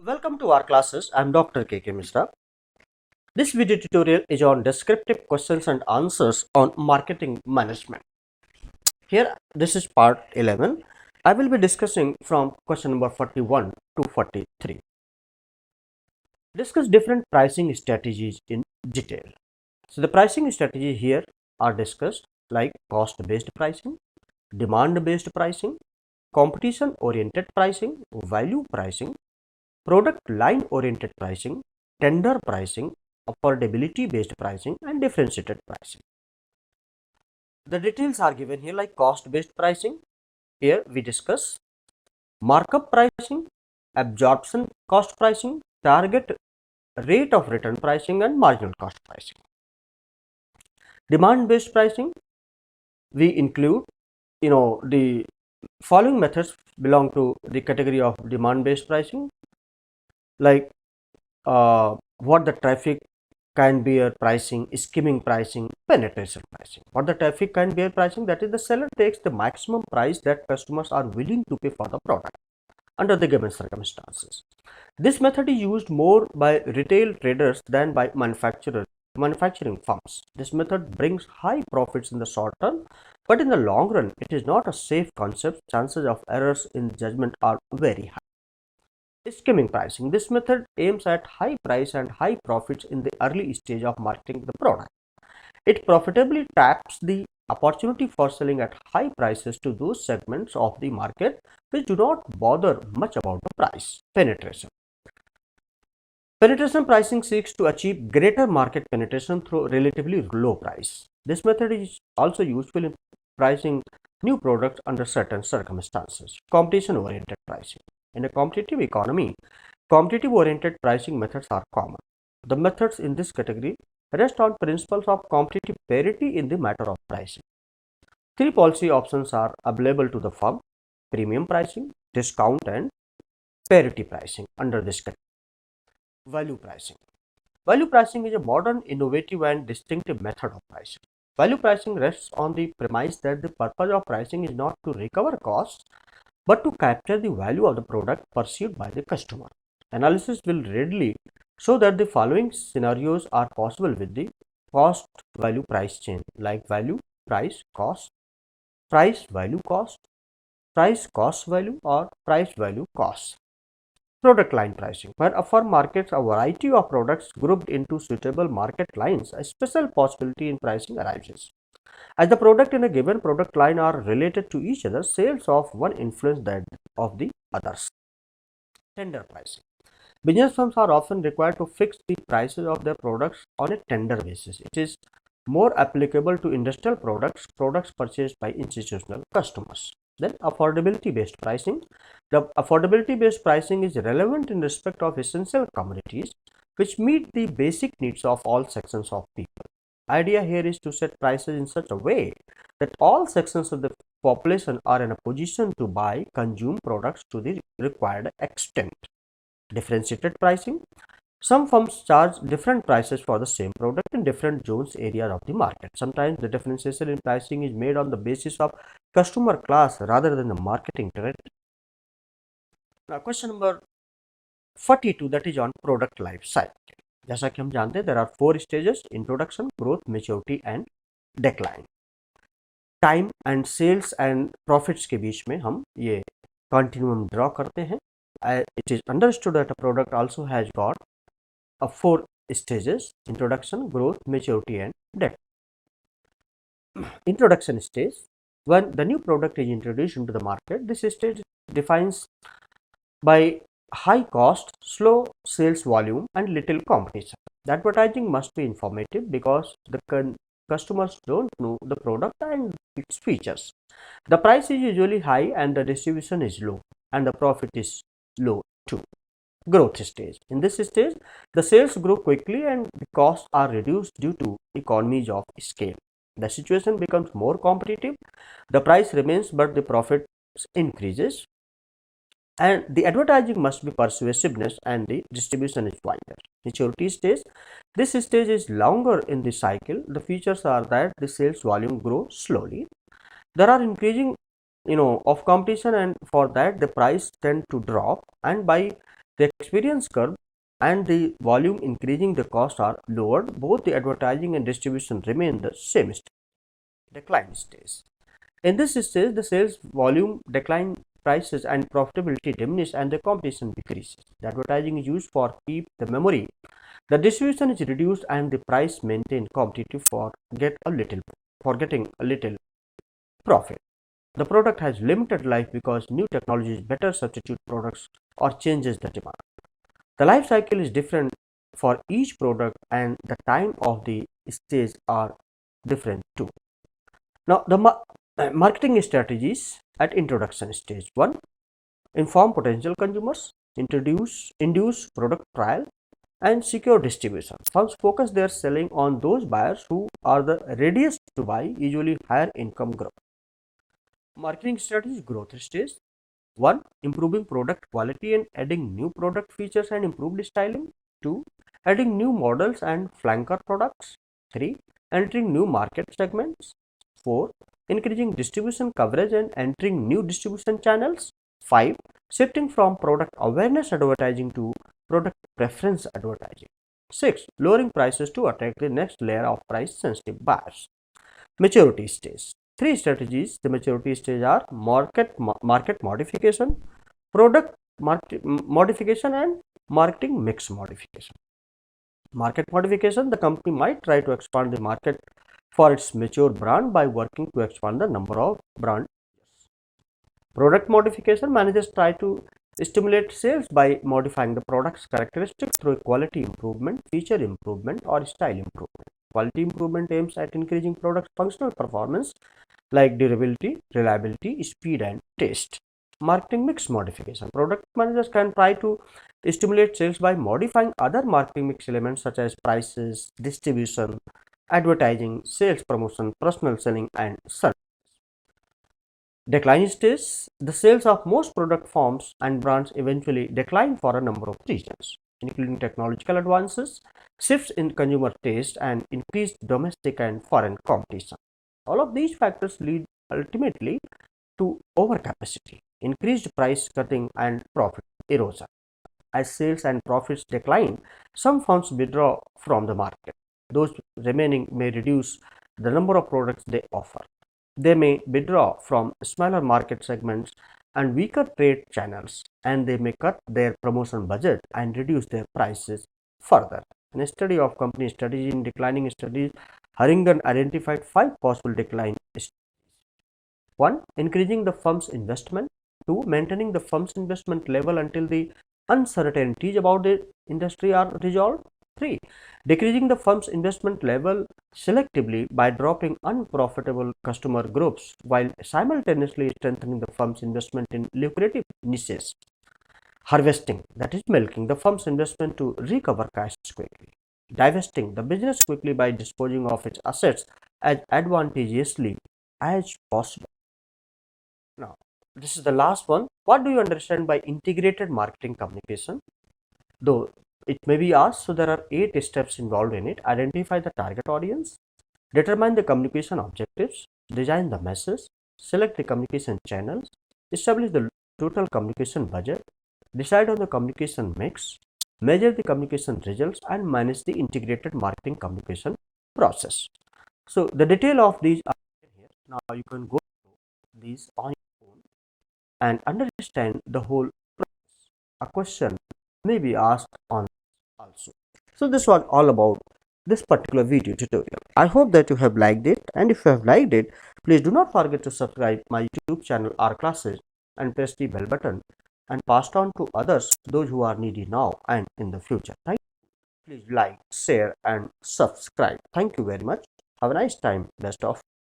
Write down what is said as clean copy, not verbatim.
Welcome to our classes. I'm Dr. K.K. Misra. This video tutorial is on descriptive questions and answers on marketing management. Here, this is part 11. I will be discussing from question number 41 to 43. Discuss different pricing strategies in detail. So, the pricing strategies here are discussed like cost-based pricing, demand-based pricing, competition-oriented pricing, value pricing, product line oriented pricing, tender pricing, affordability based pricing, and differentiated pricing. The details are given here like cost based pricing. Here we discuss markup pricing, absorption cost pricing, target rate of return pricing, and marginal cost pricing. Demand based pricing, we include the following methods belong to the category of demand based pricing, like what the traffic can bear pricing, skimming pricing, penetration pricing. What the traffic can bear pricing, that is the seller takes the maximum price that customers are willing to pay for the product under the given circumstances. This method is used more by retail traders than by manufacturing firms. This method brings high profits in the short term, but in the long run, it is not a safe concept. Chances of errors in judgment are very high. Skimming pricing. This method aims at high price and high profits in the early stage of marketing the product. It profitably taps the opportunity for selling at high prices to those segments of the market which do not bother much about the price. Penetration. Penetration pricing seeks to achieve greater market penetration through relatively low price. This method is also useful in pricing new products under certain circumstances. Competition oriented pricing. In a competitive economy, competitive oriented pricing methods are common. The methods in this category rest on principles of competitive parity in the matter of pricing. Three policy options are available to the firm: premium pricing, discount, and parity pricing under this category. Value pricing. Value pricing is a modern, innovative, and distinctive method of pricing. Value pricing rests on the premise that the purpose of pricing is not to recover costs but to capture the value of the product perceived by the customer. Analysis will readily show that the following scenarios are possible with the cost value price chain, like value price cost, price value cost, price cost value, or price value cost. Product line pricing. Where a firm markets a variety of products grouped into suitable market lines, a special possibility in pricing arises. As the product in a given product line are related to each other, sales of one influence that of the others. Tender pricing. Business firms are often required to fix the prices of their products on a tender basis. It is more applicable to industrial products purchased by institutional customers. Then affordability based pricing. The affordability based pricing is relevant in respect of essential commodities which meet the basic needs of all sections of people. Idea here is to set prices in such a way that all sections of the population are in a position to buy, consume products to the required extent. Differentiated pricing. Some firms charge different prices for the same product in different zones areas of the market. Sometimes the differentiation in pricing is made on the basis of customer class rather than the marketing trend. Now question number 42, that is on product life cycle. जैसा कि हम जानते हैं there are 4 stages: introduction, growth, maturity and decline. Time and sales and profits के बीच में हम ये कंटिन्यूम ड्रॉ करते हैं. It is understood that a product also has got a 4 stages: introduction, growth, maturity and decline. Introduction stage. When the new product is introduced into the market, this stage defines by high cost, slow sales volume and little competition. The advertising must be informative because the customers don't know the product and its features. The price is usually high and the distribution is low and the profit is low too. Growth stage. In this stage, the sales grow quickly and the costs are reduced due to economies of scale. The situation becomes more competitive. The price remains but the profit increases. And the advertising must be persuasiveness and the distribution is wider. Maturity stage. This stage is longer in the cycle. The features are that the sales volume grows slowly. There are increasing of competition, and for that the price tend to drop, and by The experience curve and the volume increasing the cost are lowered. Both the advertising and distribution remain the same stage. Decline stage. In this stage, the sales volume decline, prices and profitability diminish, and the competition decreases. The advertising is used for keep the memory. The distribution is reduced and the price maintained competitive for getting a little profit. The product has limited life because new technologies better substitute products or changes the demand. The life cycle is different for each product and the time of the stage are different too. Now, the marketing strategies at introduction stage. 1. Inform potential consumers, induce product trial and secure distribution. Firms focus their selling on those buyers who are the readiest to buy, usually higher income group. Marketing strategy growth stage. 1. Improving product quality and adding new product features and improved styling. 2. Adding new models and flanker products. 3. Entering new market segments. 4. Increasing distribution coverage and entering new distribution channels. 5. Shifting from product awareness advertising to product preference advertising. 6. Lowering prices to attract the next layer of price sensitive buyers. Maturity stage. Three strategies. The maturity stage are market modification, product modification, and marketing mix modification. Market modification, the company might try to expand the market for its mature brand by working to expand the number of brand. Product modification, managers try to stimulate sales by modifying the product's characteristics through quality improvement, feature improvement, or style improvement. Quality improvement aims at increasing product functional performance like durability, reliability, speed, and taste. Marketing mix modification. Product managers can try to stimulate sales by modifying other marketing mix elements such as prices, distribution, advertising, sales promotion, personal selling, and service. Decline stage. The sales of most product forms and brands eventually decline for a number of reasons, including technological advances, shifts in consumer taste, and increased domestic and foreign competition. All of these factors lead ultimately to overcapacity, increased price cutting, and profit erosion. As sales and profits decline, some firms withdraw from the market. Those remaining may reduce the number of products they offer. They may withdraw from smaller market segments and weaker trade channels, and they may cut their promotion budget and reduce their prices further. In a study of company strategy in declining studies, Haringen identified 5 possible decline strategies. 1. Increasing the firm's investment. 2. Maintaining the firm's investment level until the uncertainties about the industry are resolved. 3. Decreasing the firm's investment level selectively by dropping unprofitable customer groups while simultaneously strengthening the firm's investment in lucrative niches. Harvesting, that is milking the firm's investment to recover cash quickly. Divesting the business quickly by disposing of its assets as advantageously as possible. Now, this is the last one. What do you understand by integrated marketing communication? Though it may be asked, so there are 8 steps involved in it. Identify the target audience, determine the communication objectives, design the message, select the communication channels, establish the total communication budget, decide on the communication mix, measure the communication results, and manage the integrated marketing communication process. So the detail of these are here. Now you can go through these on your own and understand the whole process. A question may be asked on also. So this was all about this particular video tutorial. I hope that you have liked it, and if you have liked it, please do not forget to subscribe my YouTube channel R Classes and press the bell button and pass it on to others, those who are needy now and in the future. Thank you. Please like, share and subscribe. Thank you very much. Have a nice time. Best of